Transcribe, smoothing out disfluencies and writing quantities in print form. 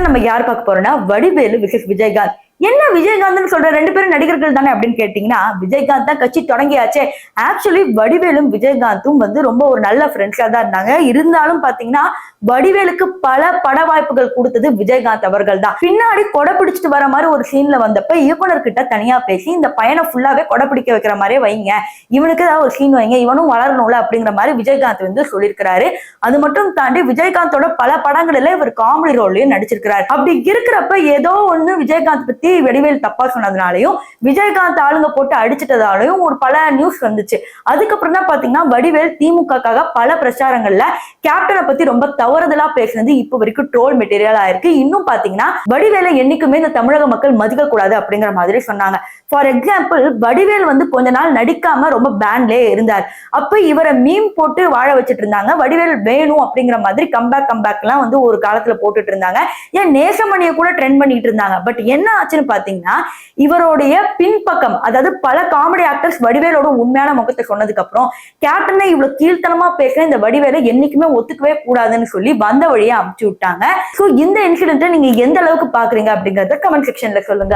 நம்ம யார் பார்க்க போறோம்னா வடிவேலு விசஸ் விஜயகாந்த். என்ன விஜயகாந்த் சொல்ற ரெண்டு பேரும் நடிகர்கள் தானே அப்படின்னு கேட்டீங்கன்னா, விஜயகாந்த் தான் கட்சி தொடங்கியாச்சே. ஆக்சுவலி வடிவேலும் விஜயகாந்தும் ரொம்ப ஒரு நல்ல ஃப்ரெண்ட்ஸா தான் இருந்தாங்க. இருந்தாலும் பாத்தீங்கன்னா வடிவேலுக்கு பல பட வாய்ப்புகள் கொடுத்தது விஜயகாந்த் அவர்கள் தான். பின்னாடி கொடை பிடிச்சிட்டு வர மாதிரி ஒரு சீன்ல வந்தப்ப இயக்குனர் கிட்ட தனியா பேசி இந்த பையனை ஃபுல்லாவே கொடை பிடிக்க வைக்கிற மாதிரியே வைங்க, இவனுக்கு ஏதாவது ஒரு சீன் வைங்க, இவனும் வளரணும்ல அப்படிங்கிற மாதிரி விஜயகாந்த் சொல்லியிருக்கிறாரு. அது மட்டும் தாண்டி விஜயகாந்தோட பல படங்களில இவர் காமெடி ரோல்லையும் நடிச்சிருக்கிறாரு. அப்படி இருக்கிறப்ப ஏதோ ஒண்ணு விஜயகாந்த் பத்தி வடிவேல் தப்பா சொன்னதுனாலையும் விஜயகாந்த் ஆளுங்க போட்டு அடிச்சிட்டதாலையும் ஒரு பல நியூஸ் வந்துச்சு. அதுக்கப்புறம் தான் பாத்தீங்கன்னா வடிவேல் திமுகக்காக பல பிரச்சாரங்கள்ல கேப்டனை பத்தி ரொம்ப தவறுதலா பேசுனது இப்ப வரைக்கும் ட்ரோல் மெட்டீரியல் ஆயிருக்கு. இன்னும் பாத்தீங்கன்னா வடிவேலை என்னைக்குமே இந்த தமிழக மக்கள் மதிக்க கூடாது அப்படிங்கிற மாதிரி சொன்னாங்க. ஃபார் எக்ஸாம்பிள் வடிவேல் கொஞ்ச நாள் நடிக்காம ரொம்ப பேண்ட்லயே இருந்தார். அப்ப இவரை மீம் போட்டு வாழ வச்சுட்டு இருந்தாங்க. வடிவேல் வேணும் அப்படிங்கிற மாதிரி கம்பேக் எல்லாம் ஒரு காலத்துல போட்டுட்டு இருந்தாங்க. ஏன் நேசமணியை கூட ட்ரெண்ட் பண்ணிட்டு இருந்தாங்க. பட் என்ன ஆச்சுன்னு பாத்தீங்கன்னா இவருடைய பின்பக்கம், அதாவது பல காமெடி ஆக்டர்ஸ் வடிவேலோட உண்மையான முகத்தை சொன்னதுக்கு அப்புறம் கேப்டனை இவ்வளவு கீழ்த்தனமா பேச இந்த வடிவேலை என்னைக்குமே ஒத்துக்கவே கூடாதுன்னு சொல்லி வந்த வழியை அமுச்சு விட்டாங்க. சோ இந்த இன்சிடென்ட்டை நீங்க எந்த அளவுக்கு பாக்குறீங்க அப்படிங்கறத கமெண்ட் செக்ஷன்ல சொல்லுங்க.